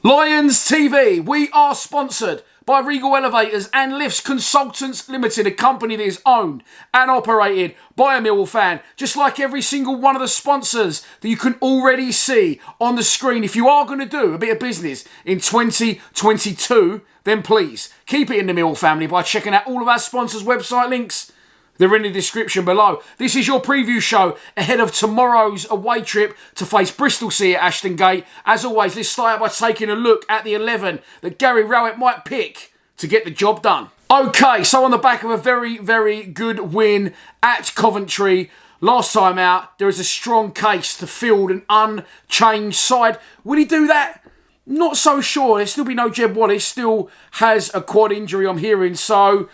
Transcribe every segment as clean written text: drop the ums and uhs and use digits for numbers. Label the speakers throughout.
Speaker 1: Lions TV, we are sponsored by Regal Elevators and Lifts Consultants Limited, a company that is owned and operated by a Millwall fan, just like every single one of the sponsors that you can already see on the screen. If you are going to do a bit of business in 2022, then please keep it in the Millwall family by checking out all of our sponsors' website links. They're in the description below. This is your preview show ahead of tomorrow's away trip to face Bristol City at Ashton Gate. As always, let's start out by taking a look at the 11 that Gary Rowett might pick to get the job done. Okay, so on the back of a very, very good win at Coventry last time out, there is a strong case to field an unchanged side. Will he do that? Not so sure. There'll still be no Jeb Wallace. Still has a quad injury, I'm hearing, so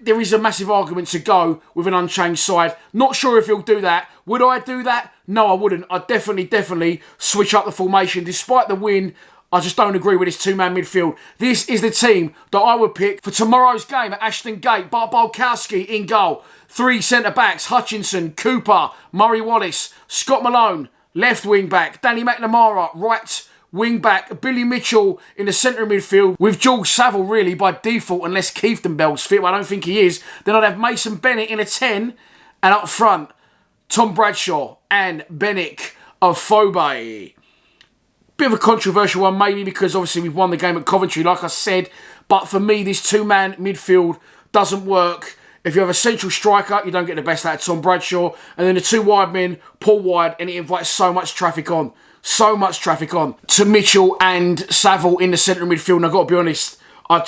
Speaker 1: there is a massive argument to go with an unchanged side. Not sure if he'll do that. Would I do that? No, I wouldn't. I'd definitely switch up the formation. Despite the win, I just don't agree with this two-man midfield. This is the team that I would pick for tomorrow's game at Ashton Gate. Bart Bulkowski in goal. 3 centre-backs, Hutchinson, Cooper, Murray Wallace, Scott Malone, left wing-back, Danny McNamara, right wing-back, Billy Mitchell in the centre of midfield, with George Saville really by default, unless Kieftenbell's fit, but I don't think he is. Then I'd have Mason Bennett in a 10, and up front, Tom Bradshaw and Benik Afobe. Bit of a controversial one maybe, because obviously we've won the game at Coventry, like I said, but for me, this two-man midfield doesn't work. If you have a central striker, you don't get the best out of Tom Bradshaw, and then the two wide men pull wide, and it invites so much traffic on. To Mitchell and Saville in the centre of midfield. And I've got to be honest, I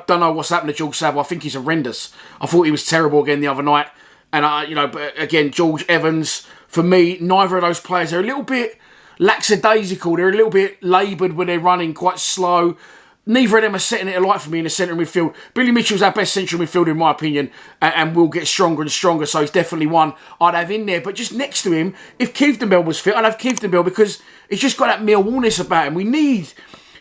Speaker 1: don't know what's happened to George Saville. I think he's horrendous. I thought he was terrible again the other night. And but again, George Evans, for me, neither of those players are a little bit lackadaisical. They're a little bit laboured when they're running, quite slow. Neither of them are setting it alight for me in the centre of midfield. Billy Mitchell's our best central midfielder in my opinion, and will get stronger and stronger, so he's definitely one I'd have in there. But just next to him, if Kieftenbell was fit, I'd have Kieftenbell, because he's just got that Millwallness about him. We need,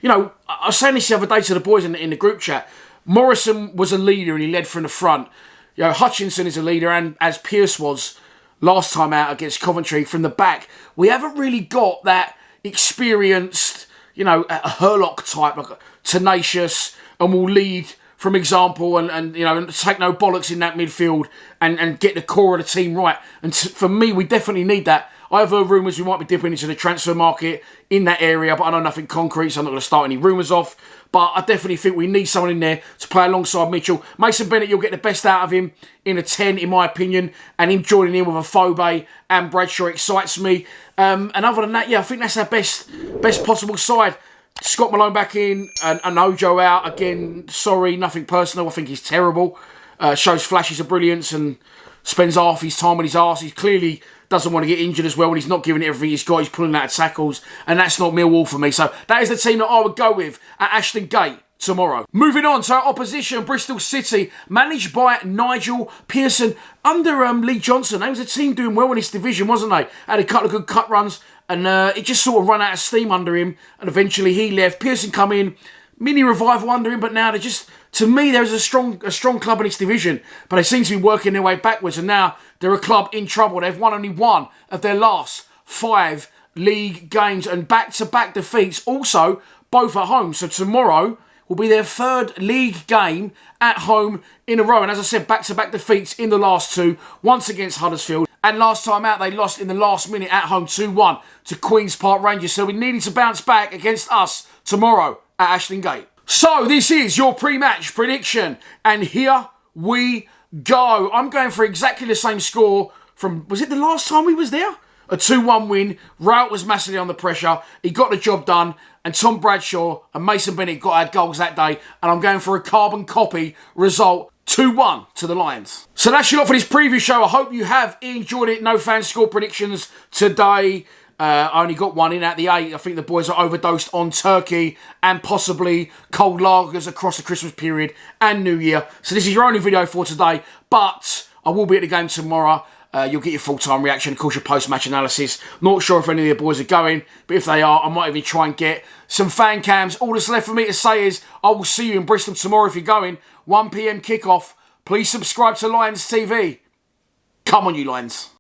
Speaker 1: I was saying this the other day to the boys in the group chat, Morrison was a leader and he led from the front. Hutchinson is a leader, and as Pearce was last time out against Coventry from the back, we haven't really got that experienced, a Herlock type, like tenacious, and will lead from example, and take no bollocks in that midfield and get the core of the team right. And for me, we definitely need that. I've heard rumours we might be dipping into the transfer market in that area, but I know nothing concrete, so I'm not going to start any rumours off. But I definitely think we need someone in there to play alongside Mitchell. Mason Bennett, you'll get the best out of him in a 10, in my opinion, and him joining in with Afobe and Bradshaw excites me. And other than that, I think that's our best possible side. Scott Malone back in, and Ojo out. Again, sorry, nothing personal. I think he's terrible. Shows flashes of brilliance and spends half his time on his arse. He clearly doesn't want to get injured as well, and he's not giving it everything he's got. He's pulling out of tackles, and that's not Millwall for me. So that is the team that I would go with at Ashton Gate tomorrow. Moving on to our opposition, Bristol City, managed by Nigel Pearson under Lee Johnson. They was a team doing well in this division, wasn't they? Had a couple of good cut runs, and it just sort of run out of steam under him, and eventually he left. Pearson come in, mini revival under him, but now they're just, to me, there's a strong club in this division, but they seem to be working their way backwards, and now they're a club in trouble. They've won only one of their last 5 league games, and back-to-back defeats, also both at home. So tomorrow will be their 3rd league game at home in a row, and as I said, back-to-back defeats in the last 2, once against Huddersfield, and last time out they lost in the last minute at home 2-1 to Queen's Park Rangers. So we needed to bounce back against us tomorrow at Ashton Gate. So this is your pre-match prediction, and here we go. I'm going for exactly the same score from, was it the last time we was there? A 2-1 win. Rowett was massively under pressure. He got the job done, and Tom Bradshaw and Mason Bennett got our goals that day, and I'm going for a carbon copy result, 2-1 to the Lions. So that's your lot for this preview show. I hope you have enjoyed it. No fan score predictions today. I only got one in at the 8. I think the boys are overdosed on turkey and possibly cold lagers across the Christmas period and New Year. So this is your only video for today, but I will be at the game tomorrow. You'll get your full-time reaction, of course, your post-match analysis. Not sure if any of the boys are going, but if they are, I might even try and get some fan cams. All that's left for me to say is I will see you in Bristol tomorrow if you're going. 1 PM kickoff. Please subscribe to Lions TV. Come on, you Lions.